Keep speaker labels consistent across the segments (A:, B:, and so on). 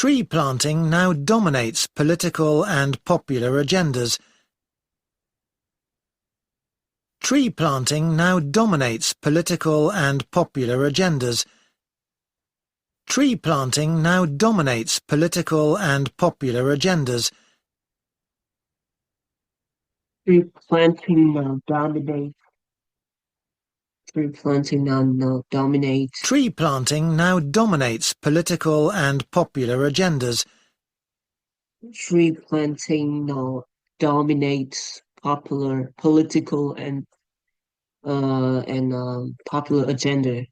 A: Tree planting now dominates political and popular agendas. Tree planting now dominates political and popular agendas. Tree planting now dominates political and popular agendas.
B: Tree planting now dominates. Tree planting now dominates.
A: Tree planting now dominates political and popular agendas.
B: Tree planting now dominates political and popular agenda.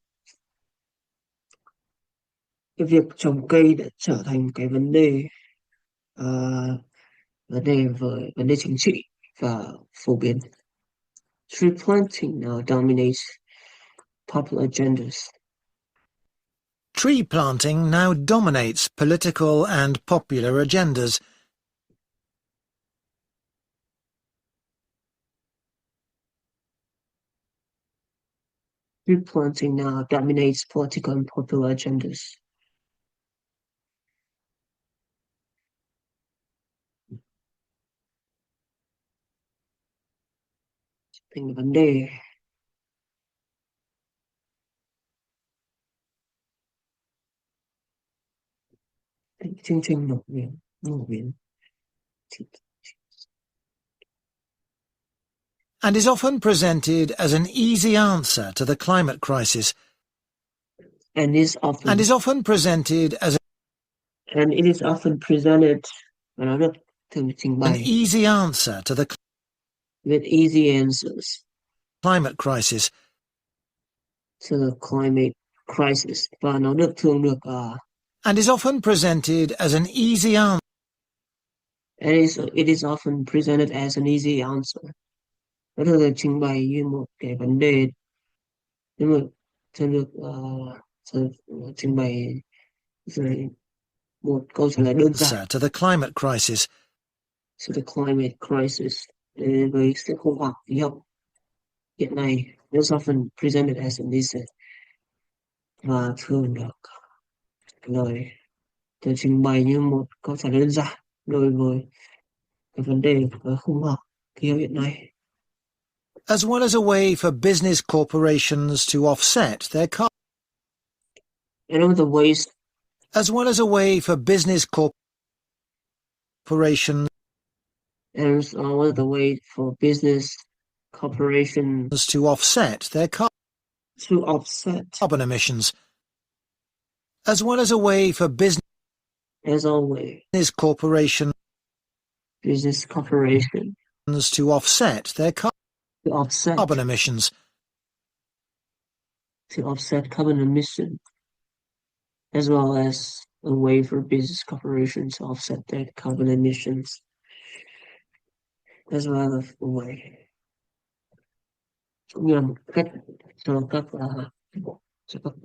B: Cái việc trồng cây đã trở thành cái vấn đề chính trị và phổ biến. Tree planting now dominates popular agendas.
A: Tree planting now dominates political and popular agendas.
B: Tree planting now dominates political and popular agendas. Thành vấn đề. Chương trình nổi biến.
A: And is often presented as an easy answer to the climate crisis.
B: And it is often presented
A: an easy answer to the
B: with easy answers
A: climate crisis.
B: To the climate crisis, và nó thường được
A: and is often presented as an easy answer.
B: And it is often presented as an easy answer. Nó thường được trình bày như một cái vấn đề, nhưng mà thường được trình bày dưới một câu trả lời đơn giản.
A: To the climate crisis.
B: To the climate crisis, với sự khủng hoảng khí hậu hiện nay, it is often presented as an easy, và thường được trình bày như một câu trả lời đơn giản đối với cái vấn đề khủng hoảng khí hậu hiện nay.
A: As well as a way for business corporations to offset their carbon.
B: And one of the ways.
A: As well as a way for business corporations.
B: And one of the ways for business corporations
A: to offset their carbon emissions. As well as a way for business.
B: As always.
A: Business corporations to offset their carbon emissions.
B: To offset carbon emissions, as well as a way for business corporations to offset their carbon emissions, as well as a way. Cũng như là một cách cho các tập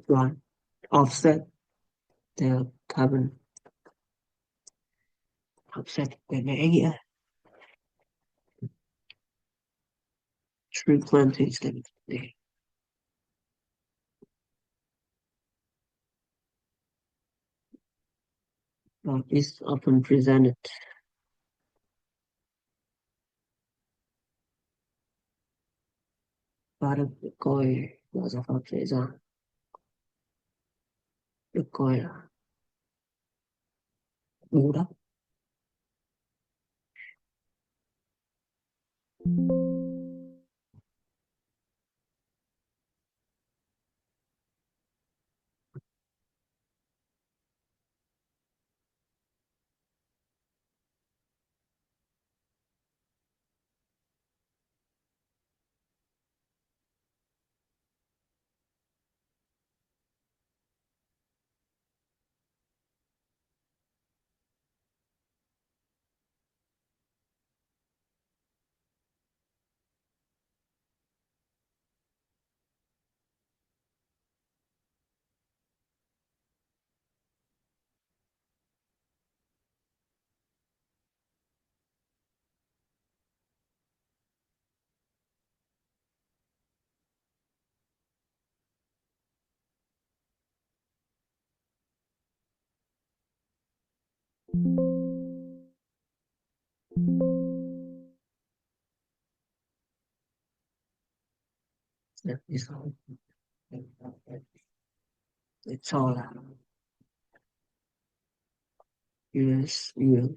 B: đoàn offset their carbon. Offset về nghĩa nghĩa. Tree planting statement. Is often presented và được coi là giải pháp dễ dàng, được coi là bù đắp. It's all. It's all. Yes, yeah.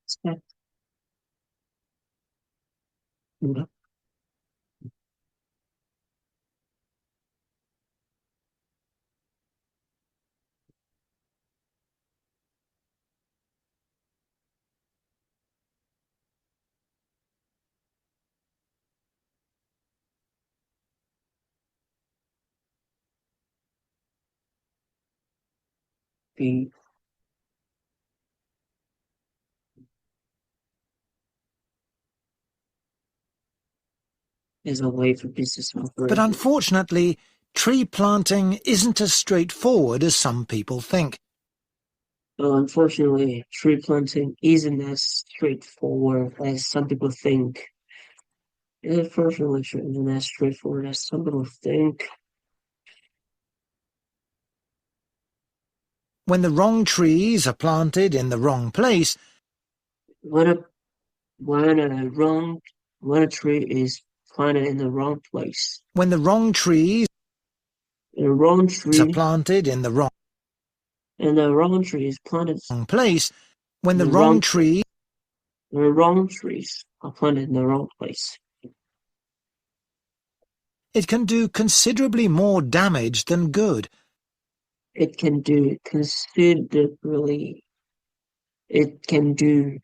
B: Expect be is a way for business
A: But
B: operation.
A: unfortunately, tree planting isn't as straightforward as some people think.
B: Unfortunately, tree planting isn't as straightforward as some people think. Unfortunately, it isn't as straightforward as some people think.
A: When the wrong trees are planted in the wrong place,
B: When a when a wrong when a tree is planted in the wrong place,
A: when the wrong trees
B: a wrong
A: are
B: tree
A: planted in the wrong
B: and the wrong tree is planted
A: place, when
B: in
A: the
B: the
A: wrong
B: wrong place.
A: tree
B: The wrong trees are planted in the wrong place.
A: it can do considerably more damage than good.
B: It can do considerably. It can do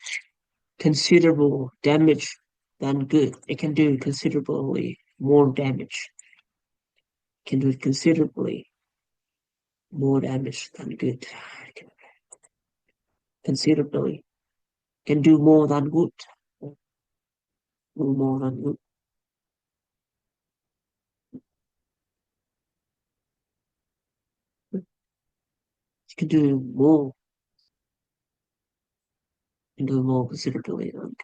B: considerable damage than good. It can do considerably more damage. It can do considerably more damage than good. Considerably can do more than good. Do more than good. You can do more. You can do more considerably than good.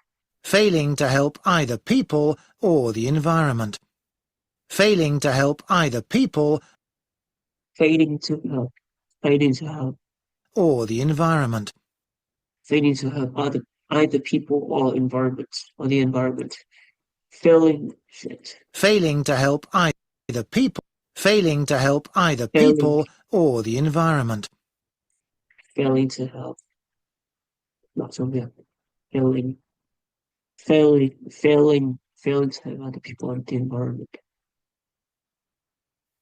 A: Failing to help either people or the environment. Failing to help either people
B: Failing to help. Failing to help.
A: or the environment.
B: Failing to help either people or environments or the environment. Failing shit.
A: Failing to help either people. Failing to help either
B: Failing
A: people or the environment.
B: failing to help. Not something. Failing failing to help other people and the environment.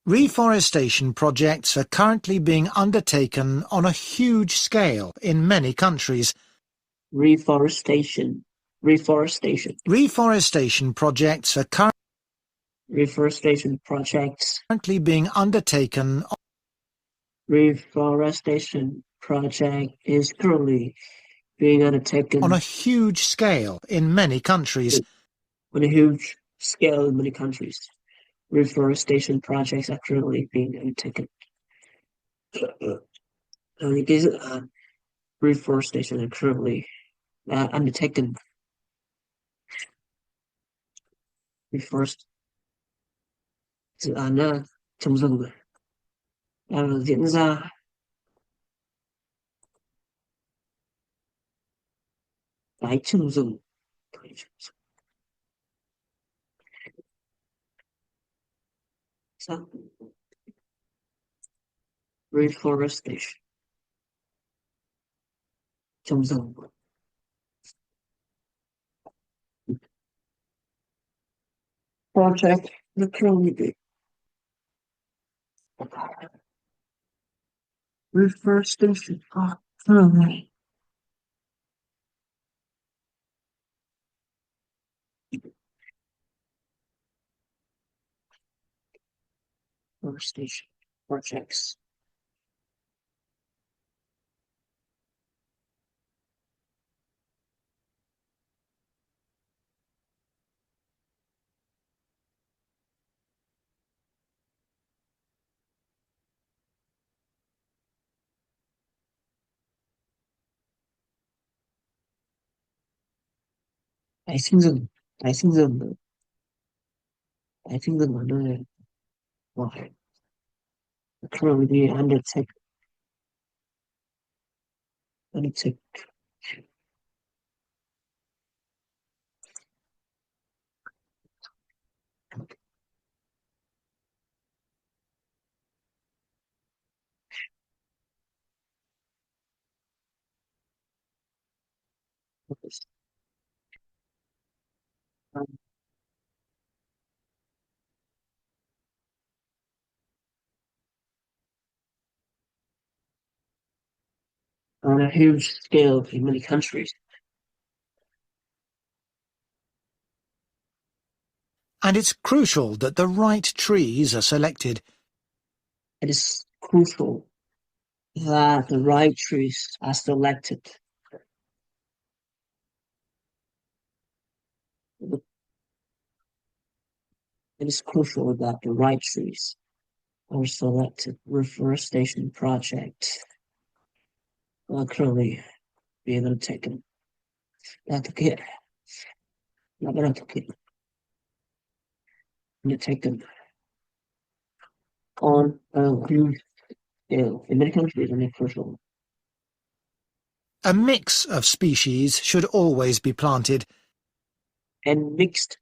A: Reforestation projects are currently being undertaken on a huge scale in many countries.
B: Reforestation. Reforestation.
A: Reforestation projects are
B: Reforestation projects.
A: currently being undertaken
B: Reforestation project is currently being undertaken
A: on a huge scale in many countries.
B: on a huge scale in many countries. Reforestation projects are currently being undertaken. Reforestation are currently undertaken. Reforest dự án trồng rừng đang diễn ra. Tái trồng rừng. Sao? Reforestation. Trồng rừng. Project the currently reforestation are currently reforestation projects. Tái sinh rừng. Tái sinh rừng. Tái sinh rừng ở nơi ngoài currently undertake on a huge scale in many countries.
A: And it's crucial that the right trees are selected.
B: It is crucial that the right trees are selected. It is crucial that the right trees are selected. Reforestation project are currently being undertaken. Undertaken on a huge scale in many countries and crucial.
A: A mix of species should always be planted.
B: And mixed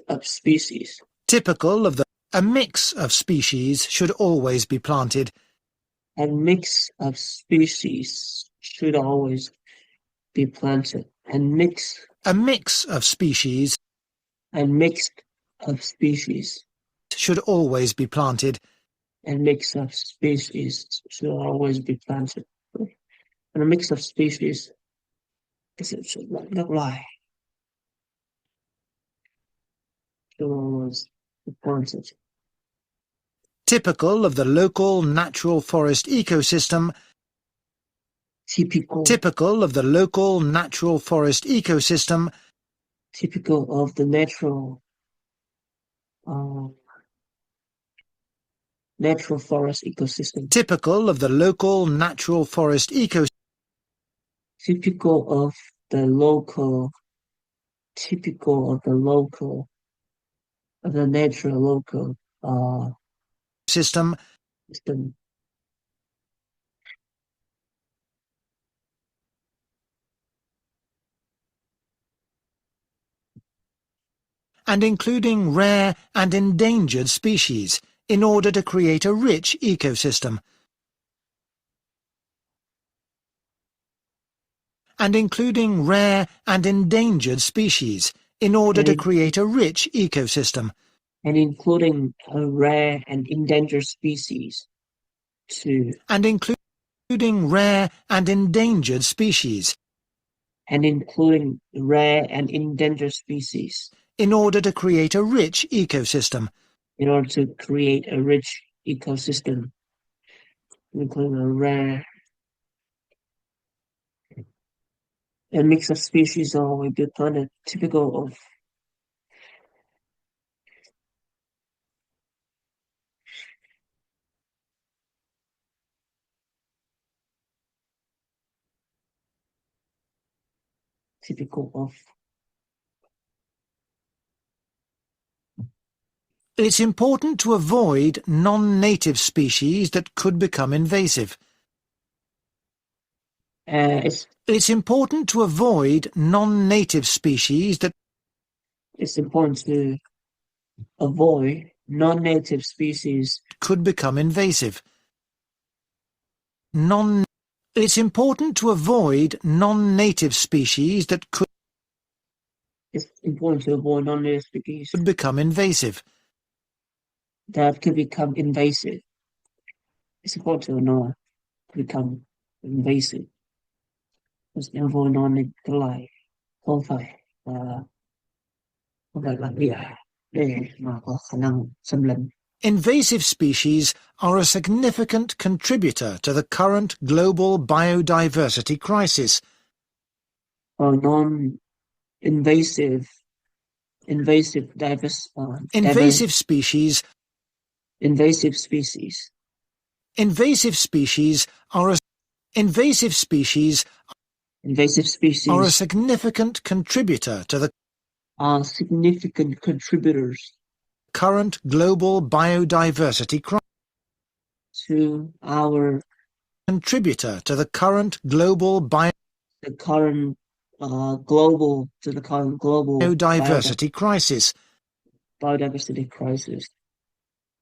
B: up species.
A: Typical of the A mix of species should always be planted.
B: And mix of species should always be planted. And
A: A mix of species
B: mixed of species.
A: should always be planted.
B: And mix of species should always be planted. And a mix of species should not lie. Should always be planted.
A: Typical of the local natural forest ecosystem. Typical of the local natural forest ecosystem.
B: Typical of the natural forest ecosystem.
A: Typical of the local natural forest ecosystem.
B: Typical of the local of the natural local
A: system. And including rare and endangered species in order to create a rich ecosystem. And including rare and endangered species in order to create a rich ecosystem.
B: And including rare and endangered species too.
A: And including rare and endangered species.
B: And including rare and endangered species.
A: In order to create a rich ecosystem.
B: In order to create a rich ecosystem. Including a rare A mix of species on a good planet, typical of typical of
A: It's important to avoid non-native species that could become invasive. It's important to avoid non-native species that
B: it's important to avoid non-native species
A: could become invasive. It's important to avoid non-native species that could
B: it's important to avoid non-native species
A: become invasive.
B: that could become invasive. It's important to not become invasive. It's avoid non-native like không phải là địa để mà có khả năng xâm lấn.
A: Invasive species are a significant contributor to the current global biodiversity crisis.
B: Or non-invasive diverse
A: Invasive species
B: invasive species
A: Invasive species are a significant contributor to the
B: are significant contributors
A: current global biodiversity crisis.
B: to our
A: Contributor to the current global
B: the current global
A: biodiversity crisis.
B: biodiversity crisis.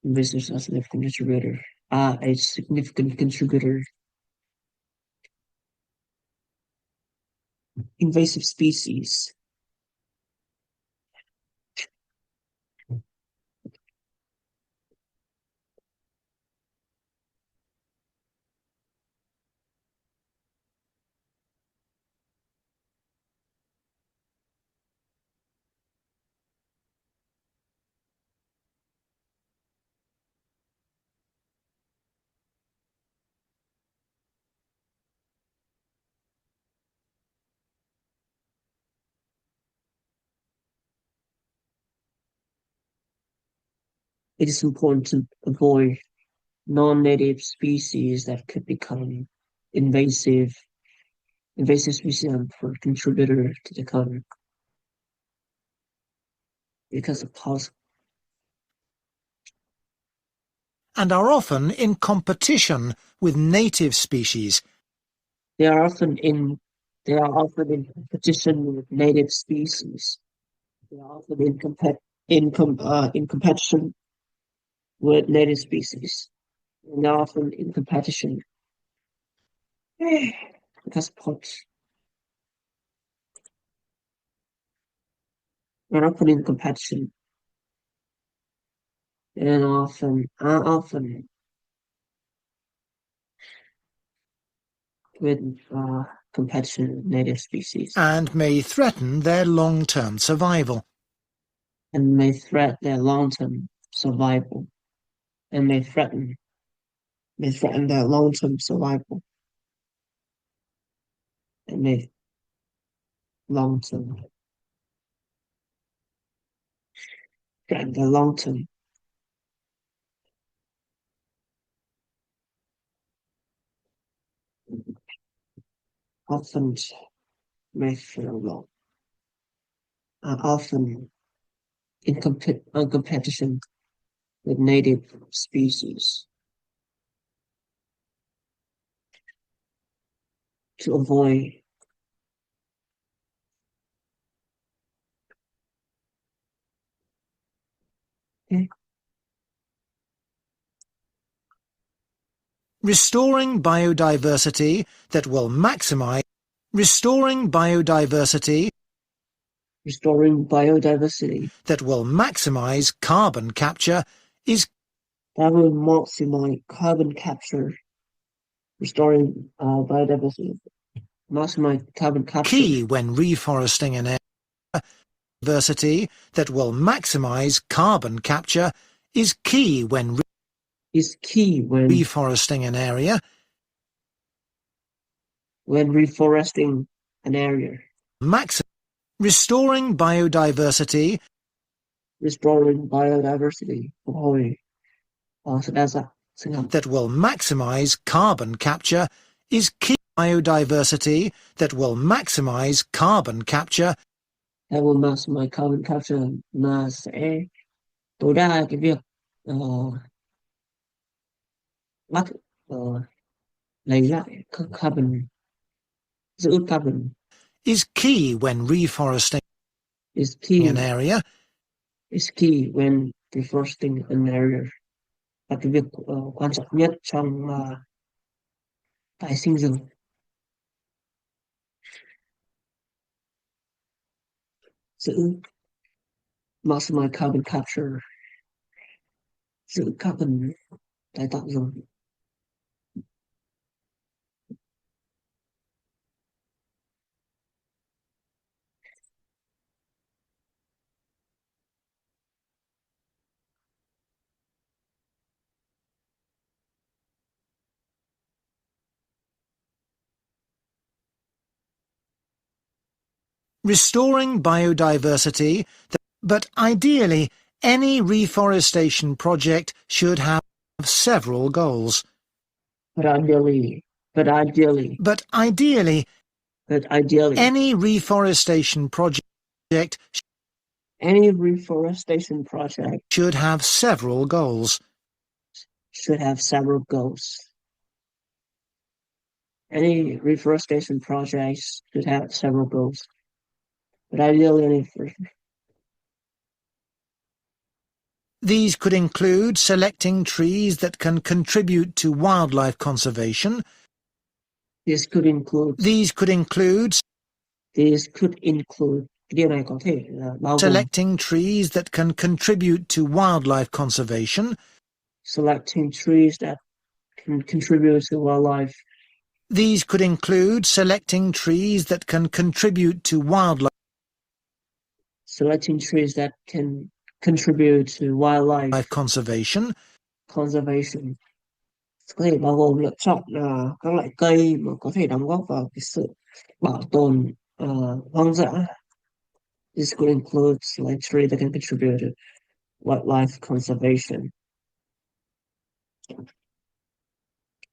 B: Invasives are a significant contributor. Are a significant contributor. Invasive species. It is important to avoid non-native species that could become invasive species for contributor to the current because of possible
A: And are often in competition with native species.
B: they are often in competition with native species. They are often in competition with native species. And they're often in competition because pots. They're often in competition and often with competition with native species
A: And may threaten their long-term survival.
B: and may threaten their long-term survival and may threaten their long-term survival and may long-term threaten their long-term often may feel long often in competition with native species to avoid
A: Restoring biodiversity that will maximize that will maximize carbon capture is
B: that will maximize carbon capture, restoring biodiversity, maximize carbon capture
A: key when reforesting an area. Biodiversity that will maximize carbon capture is key when reforesting an area.
B: When reforesting an area.
A: Restoring biodiversity
B: Restoring biodiversity, phục hồi sự đa dạng sinh học.
A: that will maximize carbon capture is key. Biodiversity that will maximize carbon capture
B: That will maximize carbon capture, mà sẽ tối đa cái việc bắt lấy lại carbon, giữ carbon
A: is key when reforesting
B: is key
A: an area.
B: is key when reforesting an area. Và cái việc quan trọng nhất trong tái sinh rừng. Giữ maximize carbon capture, giữ carbon tái tạo rừng.
A: Restoring biodiversity, but ideally any reforestation project should have several goals.
B: But ideally,
A: any reforestation project should have several goals.
B: Any reforestation projects should have several goals. But ideally,
A: these could include selecting trees that can contribute to wildlife conservation.
B: These could include điều này có thể bao gồm
A: selecting trees that can contribute to wildlife conservation.
B: Selecting trees that can contribute to wildlife.
A: These could include selecting trees that can contribute to wildlife.
B: Selecting trees that can contribute to wildlife
A: conservation.
B: Có thể bao gồm lựa chọn các loại cây mà có thể đóng góp vào cái sự bảo tồn hoang dã. This could include select trees that can contribute to wildlife conservation.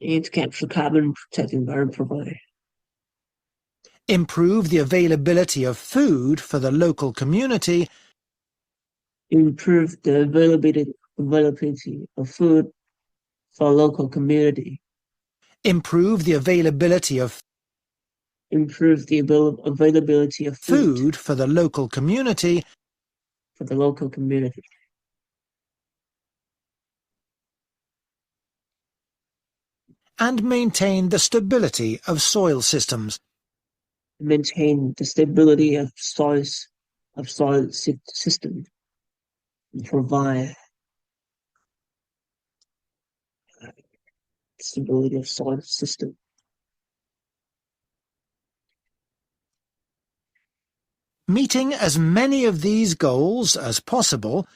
B: And to capture carbon, protect the environment, provide.
A: Improve the availability of food for the local community.
B: Improve the availability of food for local community.
A: Improve the availability of
B: food
A: for the local community. And maintain the stability of soil systems.
B: Maintain the stability of soil system. Provide stability of soil system.
A: Meeting as many of these goals as possible.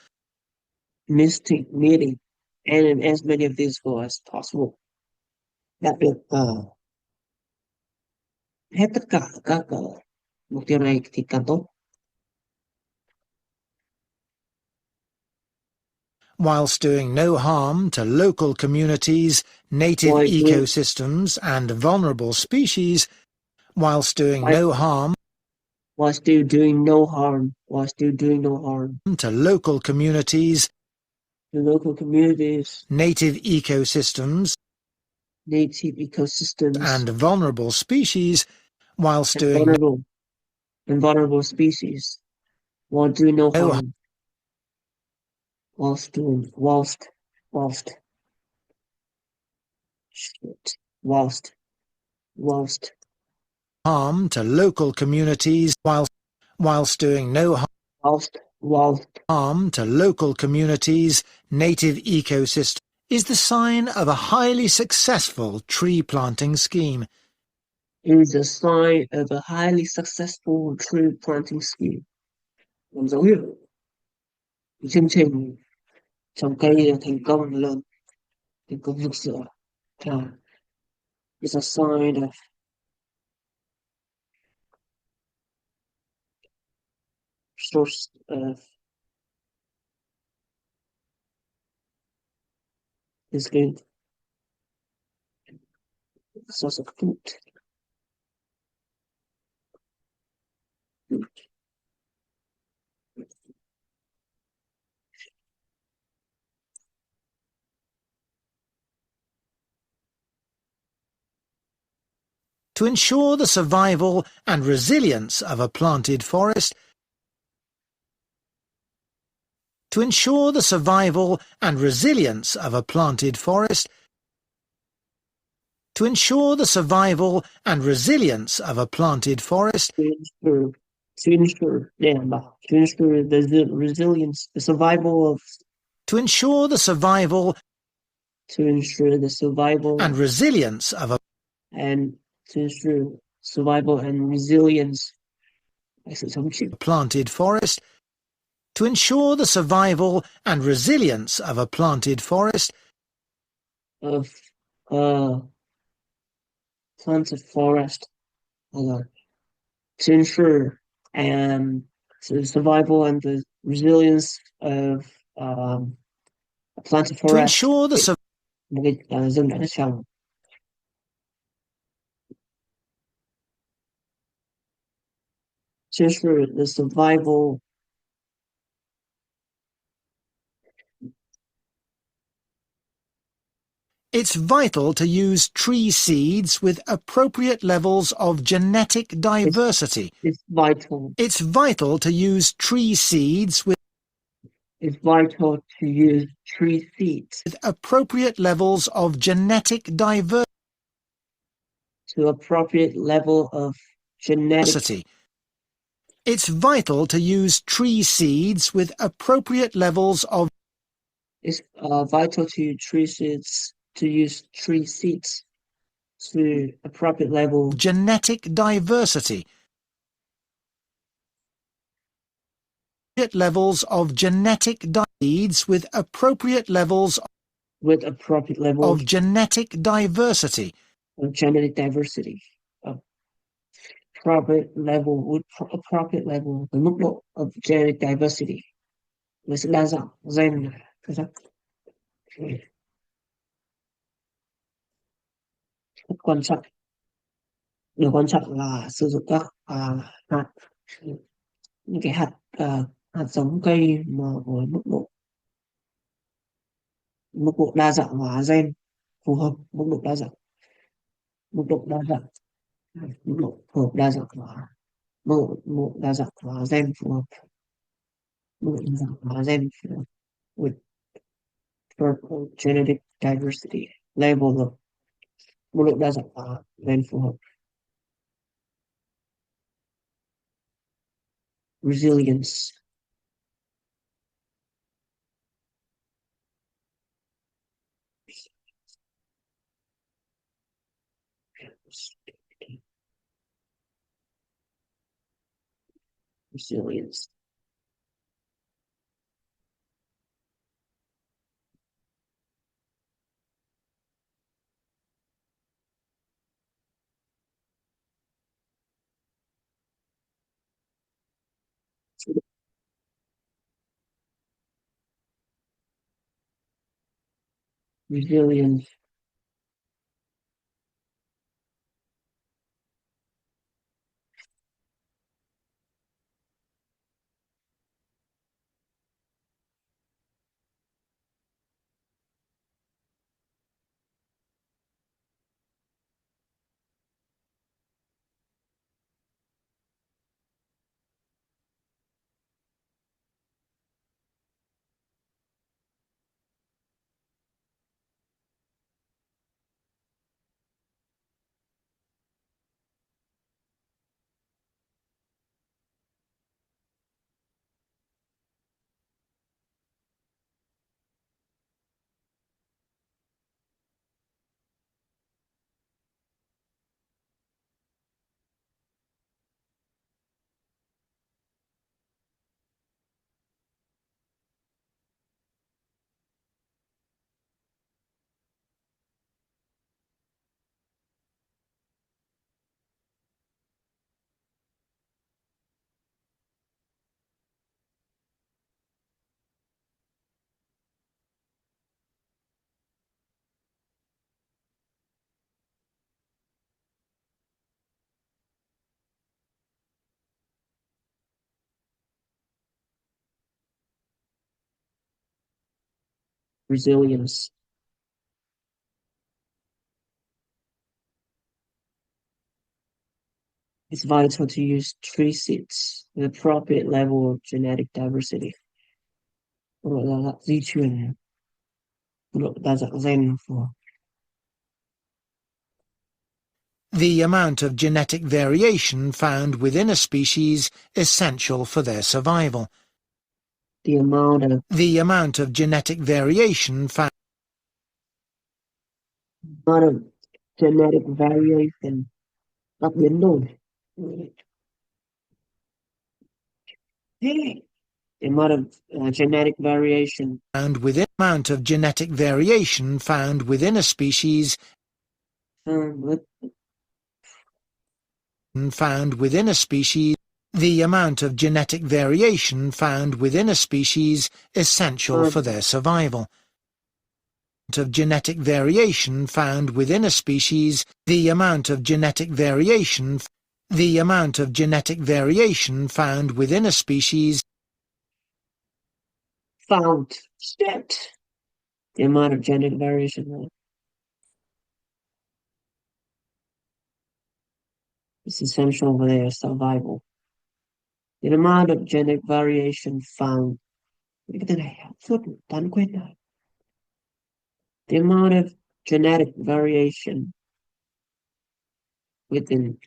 B: Meeting and as many of these goals as possible. Đạt được hết tất cả các mục tiêu này thì càng tốt.
A: Whilst doing no harm to local communities, native ecosystems and vulnerable species. Whilst doing no harm to local communities, native ecosystems and vulnerable species, whilst doing
B: vulnerable species, while doing no harm, whilst
A: harm to local communities, whilst doing no harm to local communities, native ecosystem is the sign of a highly successful tree planting scheme.
B: Is a sign of a highly successful tree planting scheme. Làm dấu hiệu chương trình trồng cây thành công lớn, thành công rực rỡ. Is a sign of source of is good source of food.
A: To ensure the survival and resilience of a planted forest, to ensure the survival and resilience of a planted forest, to ensure the survival and resilience of a planted forest,
B: To ensure the resilience, the survival of,
A: to ensure the survival
B: to ensure the survival
A: and resilience of a
B: and to ensure survival and resilience.
A: planted forest, to ensure the survival and resilience of a planted forest,
B: Of planted forest, to ensure the survival and the resilience of a planted
A: to
B: forest.
A: ensure the
B: Một cái rừng đã trồng. To ensure the survival
A: It's vital to use tree seeds with appropriate levels of genetic diversity.
B: It's vital.
A: It's vital to use tree seeds with
B: It's vital to use tree seeds
A: appropriate levels of genetic diversity.
B: to appropriate level of genetic.
A: It's vital to use tree seeds with appropriate levels of.
B: It's vital to tree seeds to use tree seeds to appropriate level
A: Genetic diversity. Levels of genetic seeds with appropriate levels
B: with appropriate level
A: of genetic diversity.
B: Of genetic diversity. Appropriate level with appropriate level the mức độ of genetic diversity với sự đa dạng gen. Rất quan trọng. Điều quan trọng là sử dụng các hạt, những cái hạt giống cây mà với mức độ đa dạng hóa gen phù hợp, mức độ đa dạng mức độ đa dạng mức độ phù hợp đa dạng hóa mức độ đa dạng hóa gen phù hợp mức độ đa dạng hóa gen phù hợp with purple genetic diversity level of mức độ đa dạng hóa gen phù hợp. Resilience. Resilience. Resilience. resilience. It's vital to use tree seeds with appropriate level of genetic diversity. Gọi là di truyền độ đa dạng gen của
A: The amount of genetic variation found within a species essential for their survival.
B: the amount of
A: genetic variation found
B: genetic variation đặc biến đổi. The amount of genetic variation
A: found within a species the amount of genetic variation found within a species essential for their survival. The amount of genetic variation found within a species essential for their survival. The amount of genetic variation found. The amount of genetic variation within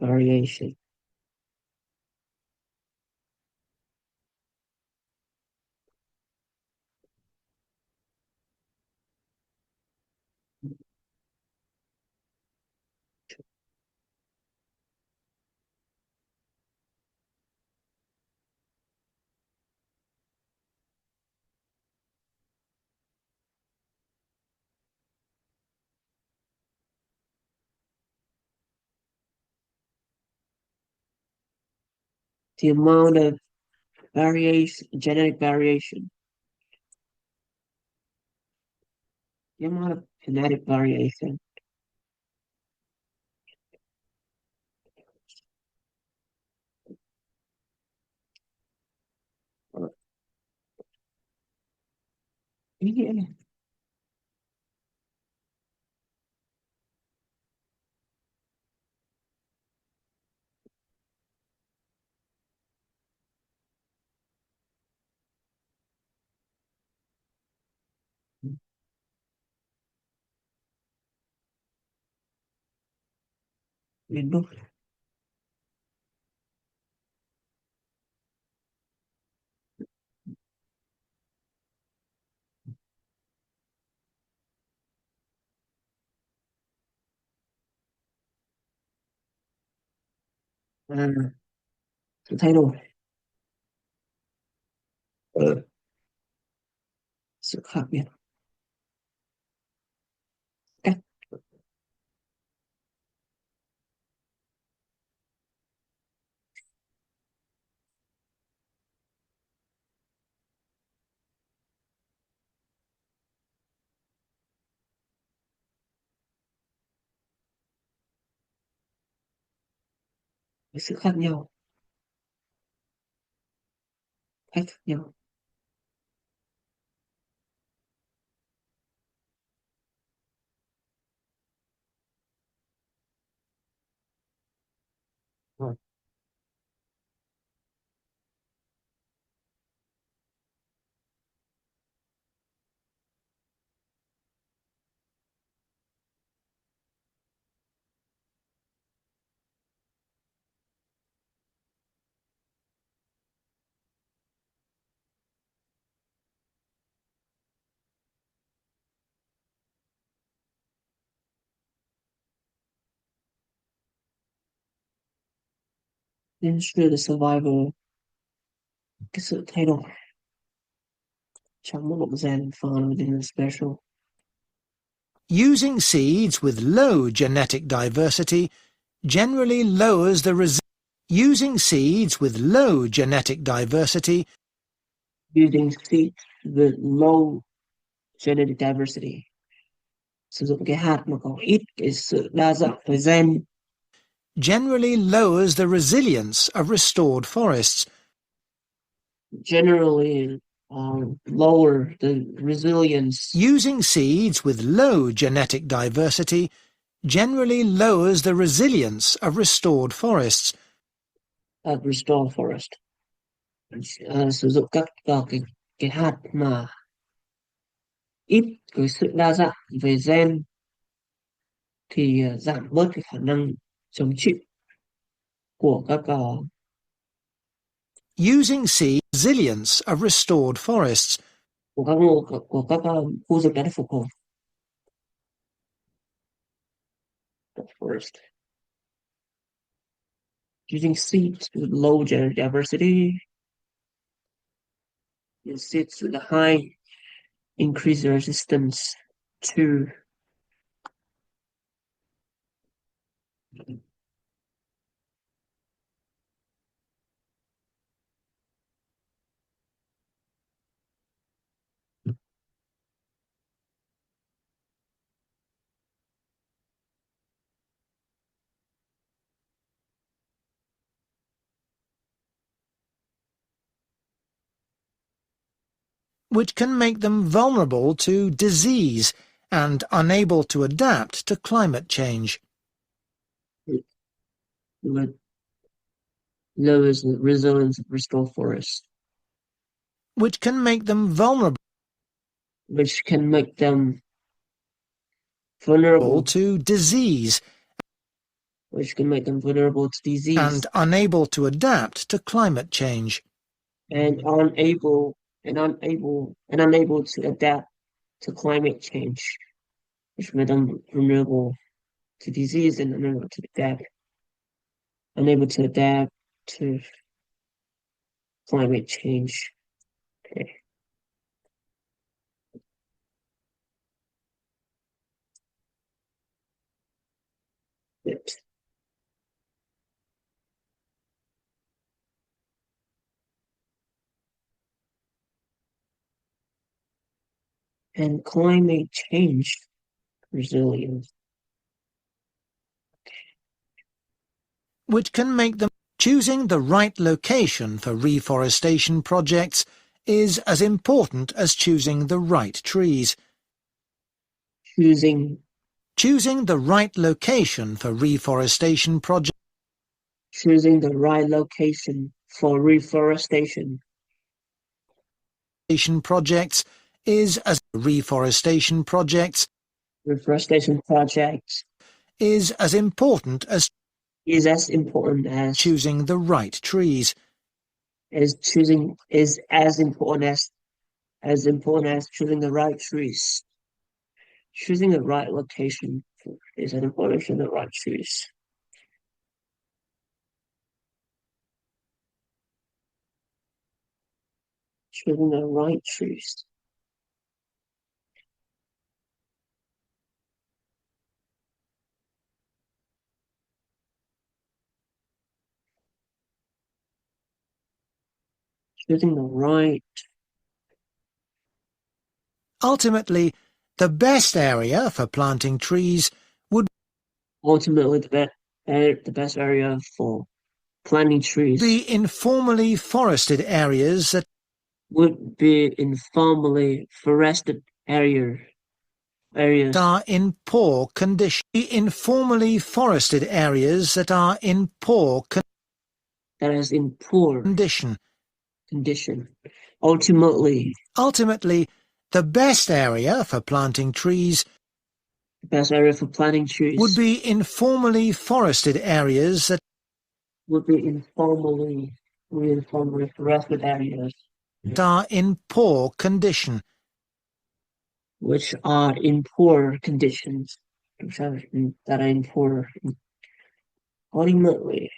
A: variation. The amount of genetic variation. The amount of genetic variation. Yeah. Sự thay đổi, sự khác biệt, cách sự khác nhau, cách khác nhau. Ensure the survival, cái sự thay đổi trong một bộ gen found within a special. Using seeds with low genetic diversity generally lowers the Using seeds with low genetic diversity
B: sử dụng cái hạt mà có ít cái sự đa dạng về gen
A: generally lowers the resilience of restored forests.
B: generally lower the resilience.
A: Using seeds with low genetic diversity generally lowers the resilience of restored forests,
B: Of restore forest. Sử dụng các cái hạt mà ít cái sự đa dạng về gen thì giảm bớt cái khả năng chống chịu của các
A: using seed resilience of restored forests,
B: của các khu rừng đã được phục hồi. Forest. Using seeds with low genetic diversity, seeds with a high increased resistance to
A: which can make them vulnerable to disease and unable to adapt to climate change.
B: lowers the resilience of restored forests,
A: Which can make them vulnerable
B: which can make them vulnerable
A: to disease
B: to disease
A: and unable to adapt to climate change.
B: and unable to adapt to climate change, which made them vulnerable to disease and unable to adapt to climate change. Okay. Good. And climate change resilience.
A: Which can make them choosing the right location for reforestation projects is as important as choosing the right trees.
B: Choosing
A: the right location for reforestation projects
B: choosing the right location for reforestation
A: projects is as reforestation projects is as important as choosing the right trees.
B: Choosing as important as choosing the right trees. Choosing the right location is as important as the right trees. Choosing the right trees. Choosing the right.
A: Ultimately, the best area for planting trees would
B: the best area for planting trees
A: be informally forested areas that
B: would be informally forested areas
A: are in poor condition. Informally forested areas that are in poor condition.
B: Ultimately,
A: the best area for planting trees would be informally forested areas that
B: forested areas
A: are in poor condition.
B: Which are in poor conditions, that are in poor. Ultimately,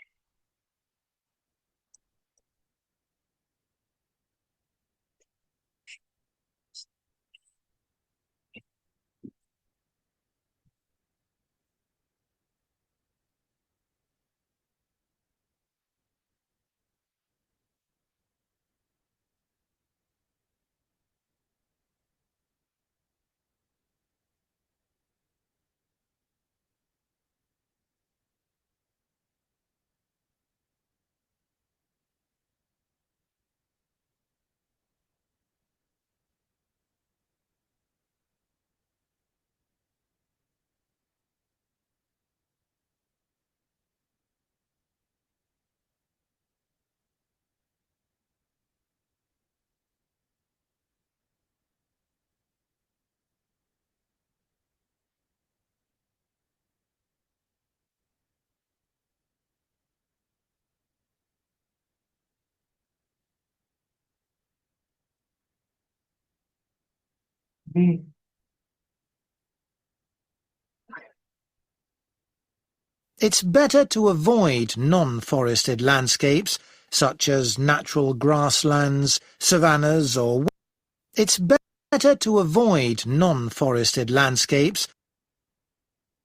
A: It's better to avoid non-forested landscapes, such as natural grasslands, savannas or... It's better to avoid non-forested landscapes.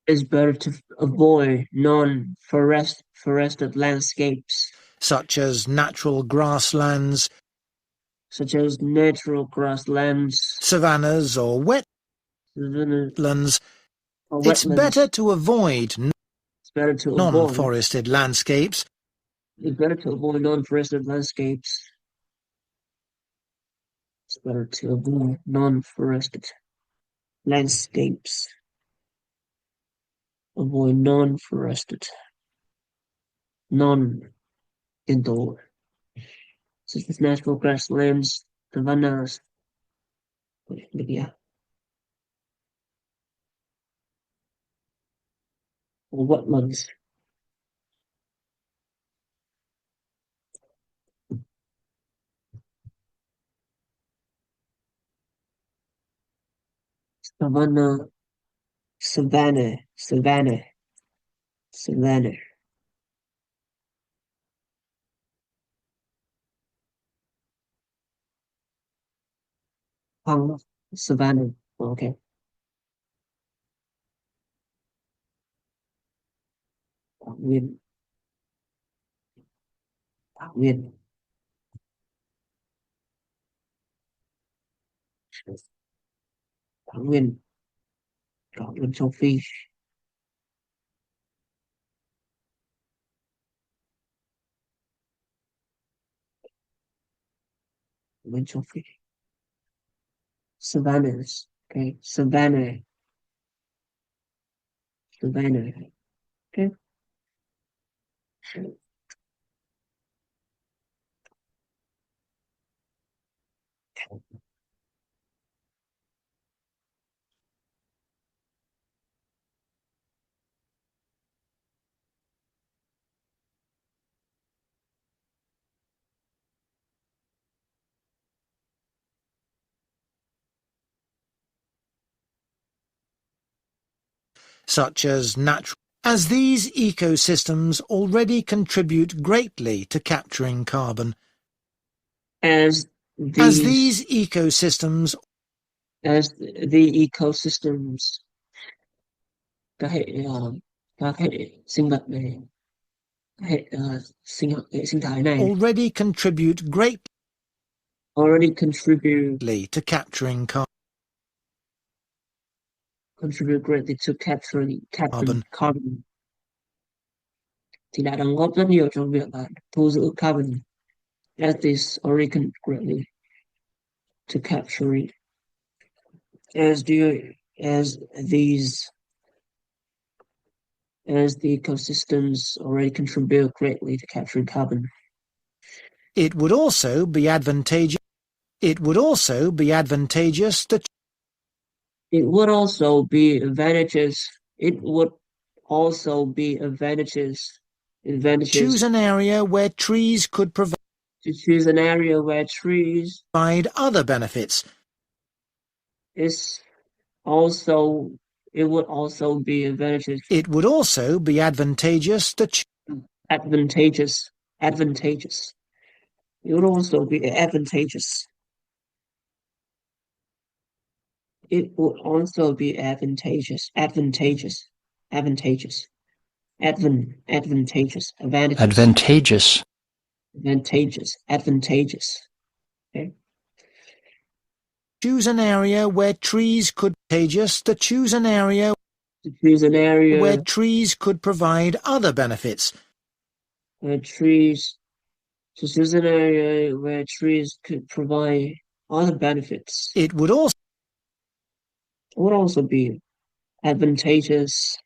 B: It's better to avoid non-forested landscapes,
A: such as natural grasslands, savannas or wetlands. It's better to avoid non-forested landscapes.
B: It's better to avoid non-forested landscapes. It's better to avoid non-forested landscapes. Avoid non-forested, non-indoor, such as natural grasslands, savannas, yeah, or wetlands. Savannah, savanna, savanna, savanna. Savannah. Okay. Nguyên, Nguyên, Nguyên, Nguyên châu Phi, Nguyên châu Phi. Savannas. Okay. Savannah. Savannah. Okay.
A: Such as natural, as these ecosystems already contribute greatly to capturing carbon.
B: As
A: these ecosystems,
B: as the ecosystems, các hệ sinh vật này, hệ sinh thái này
A: already contribute greatly to capturing carbon.
B: Contribute greatly to capturing carbon thì đã đóng góp rất nhiều trong việc thu giữ carbon, as this already contribute greatly to capturing, as the ecosystems already contribute greatly to capturing carbon.
A: It would also be advantageous. It would also be advantageous to.
B: It would also be advantageous. It would also be advantageous.
A: Choose an area where trees could provide.
B: To choose an area where trees
A: provide other benefits.
B: It would also be advantageous.
A: It would also be advantageous to.
B: Advantageous. Advantageous. It would also be advantageous. It would also be advantageous. Advantageous. Advantageous. Advantageous.
C: Advantageous.
B: Advantageous. Advantageous. Okay.
A: Choose an area where trees could. Advantageous to choose an area.
B: To choose an area
A: where trees could provide other benefits.
B: To choose an area where trees could provide other benefits.
A: It would also
B: be advantageous.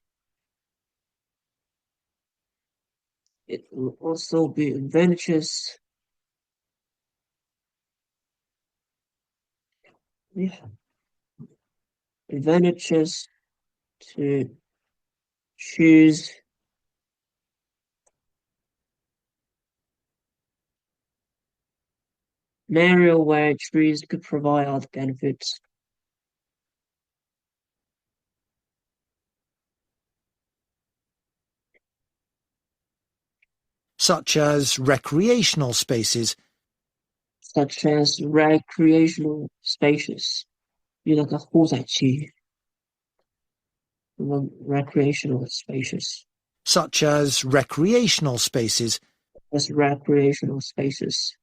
B: It will also be advantageous. Yeah. Advantageous to choose an area where trees could provide other benefits.
A: such as recreational spaces,
B: such as recreational spaces，有那个户外区，recreational spaces
A: such as recreational spaces,
B: as recreational spaces.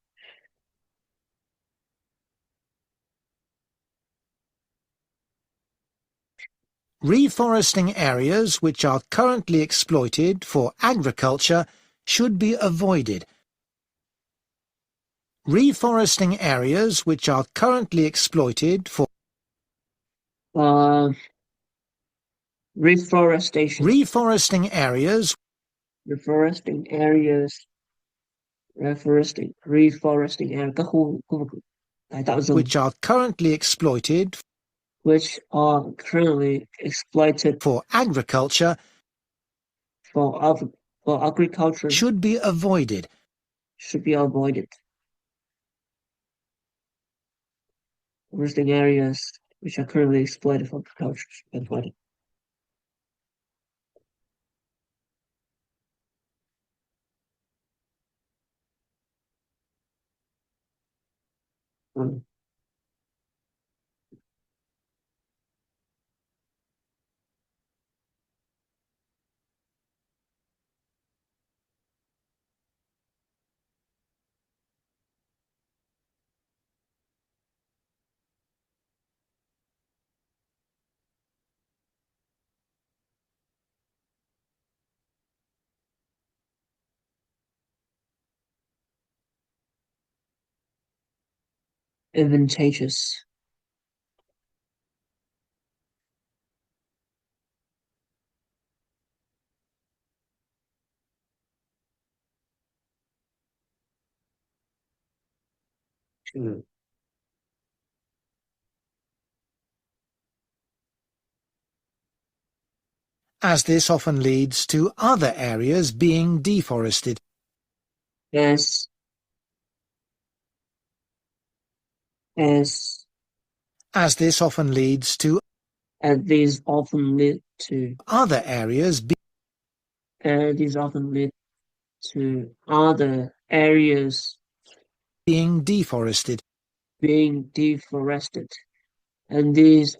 A: Reforesting areas which are currently exploited for agriculture should be avoided. Reforesting areas which are currently exploited for
B: Reforestation.
A: reforesting areas
B: Reforesting areas. Reforesting area các khu vực cải tạo rừng
A: which are currently exploited
B: which are currently exploited
A: for agriculture
B: for agriculture
A: should be avoided.
B: should be avoided. Reforesting areas which are currently exploited for agriculture should be avoided. Advantageous.
A: As this often leads to other areas being deforested.
B: As
A: As this often leads to
B: these often lead to
A: other areas
B: these often lead to other areas
A: being deforested.
B: being deforested, and these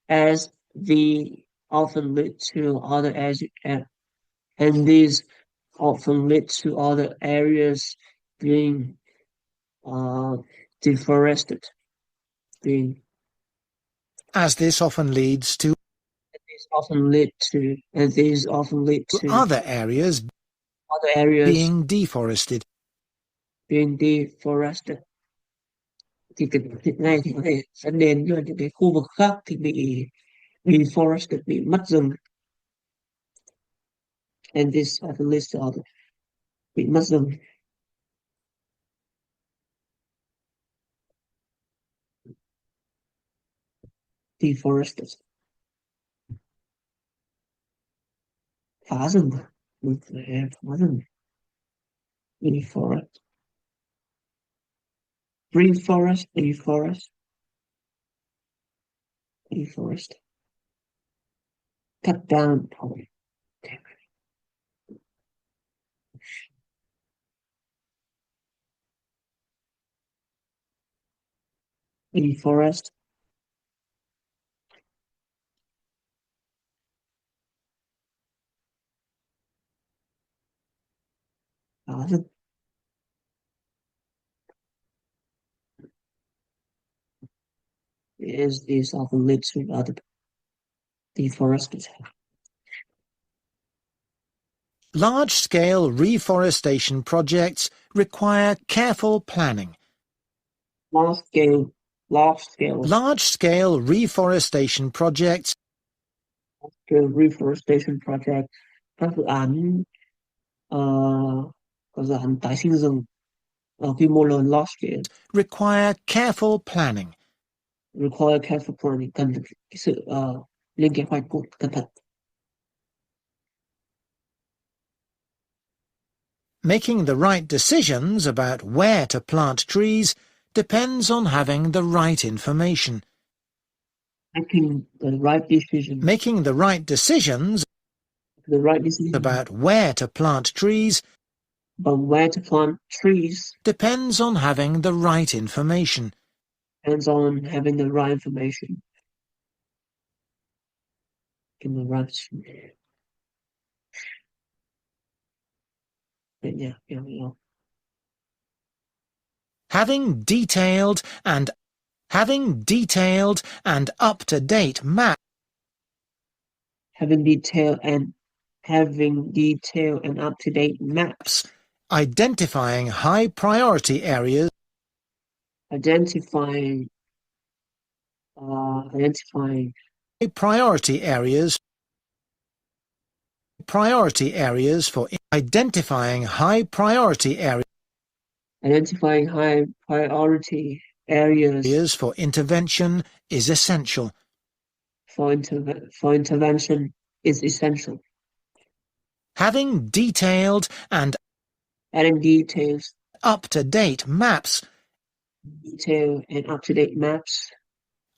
B: as the often lead to other and these often lead to other areas being deforested.
A: As this often leads to
B: These often lead to
A: other areas being deforested.
B: Thì cái hiện nay thì có thể dẫn đến cho những cái khu vực khác thì bị deforested, bị mất rừng, and this often leads to other bị mất rừng. Deforested, phá rừng, phá rừng. Deforest, deforest, cut down. Deforest, phá rừng. Is these often leads to other deforested.
A: Large-scale reforestation projects require careful planning.
B: Large-scale
A: Large-scale reforestation projects
B: các dự án tái sinh rừng ở quy mô lớn, large scale,
A: require careful planning.
B: Cần cái sự lên kế hoạch cẩn thận.
A: Making the right decisions about where to plant trees depends on having the right information.
B: Making the right decisions
A: Making the right decisions about where to plant trees
B: But where to plant trees
A: depends on having the right information.
B: depends on having the right information. In the right. Yeah.
A: Having detailed and up-to-date maps
B: Having detailed and up-to-date maps.
A: identifying high-priority areas
B: Identifying
A: priority areas for identifying high priority
B: high priority areas
A: for intervention is essential.
B: for intervention is essential.
A: Having detailed and
B: Adding details,
A: up-to-date maps
B: detailed and up-to-date maps.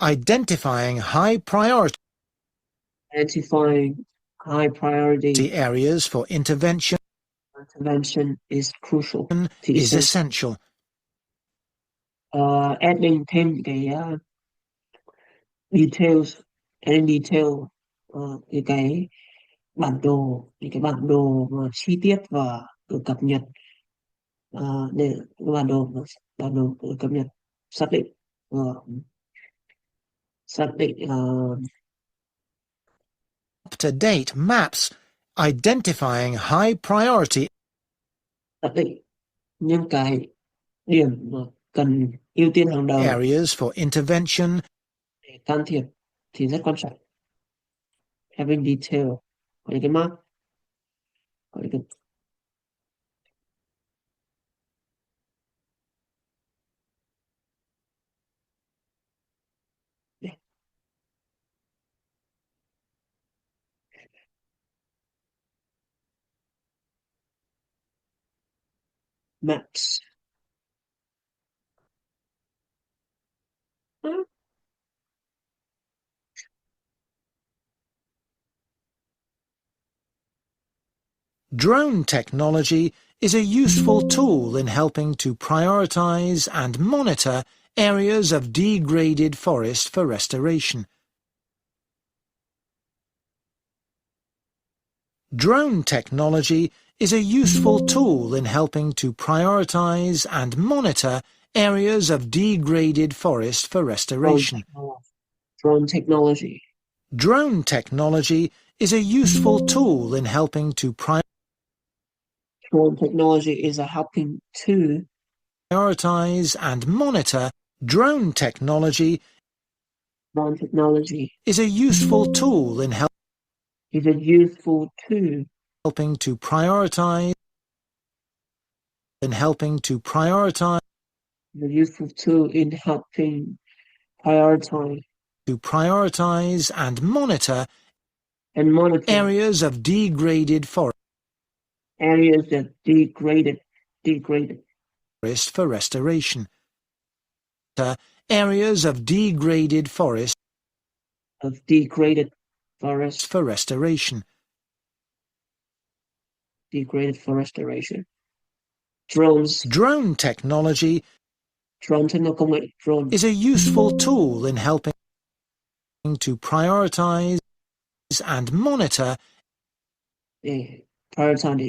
A: identifying high priority areas for intervention
B: is crucial.
A: is essential.
B: Adding thêm cái details, adding detail cái bản đồ, những cái bản đồ mà chi tiết và được cập nhật để bản đồ được cập nhật xác định
A: Up-to-date maps identifying high priority
B: xác định những cái điểm mà cần ưu tiên hàng đầu
A: areas for intervention
B: để can thiệp thì rất quan trọng. Having detail, có những cái map, có những cái maps.
A: Drone technology is a useful tool in helping to prioritize and monitor areas of degraded forest for restoration. Drone technology is a useful tool in helping to prioritize and monitor areas of degraded forest for restoration.
B: Drone technology.
A: Drone technology is a useful tool in helping to
B: Drone technology is a helping to
A: prioritize and monitor. Drone technology is a useful tool in helping to prioritize and monitor areas of degraded forest for restoration. Areas of degraded forest for restoration. Drone technology is a useful tool in helping to prioritize and monitor
B: để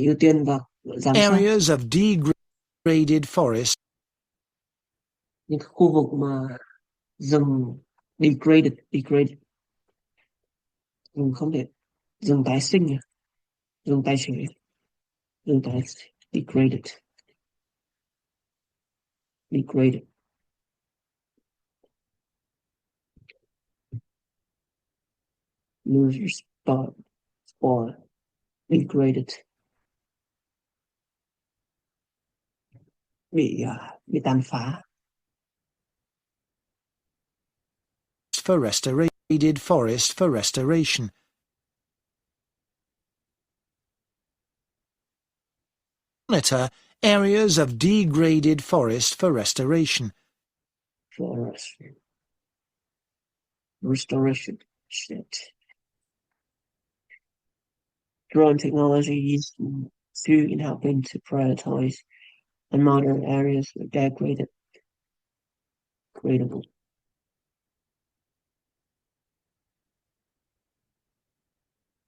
B: ưu tiên và giám sát
A: areas of degraded forest.
B: Những khu vực mà rừng degraded rừng không thể rừng tái sinh degraded lose your spot or degraded bị tàn phá
A: for restorated forest for restoration. Monitor areas of degraded forest for restoration.
B: Restoration. Shit. Drone technology is due in helping to prioritize and monitor areas of degradable.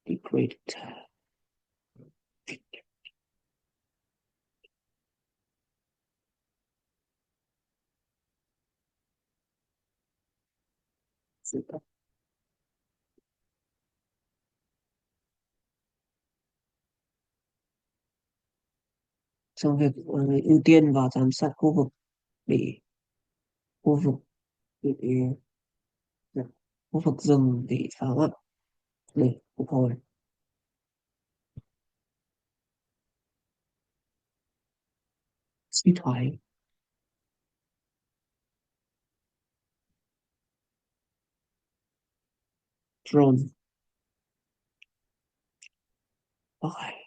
B: Degraded. Trong việc ưu tiên và giám sát khu vực để khu vực rừng để phá hoại để phục hồi. Suy thoái. Drone. Okay.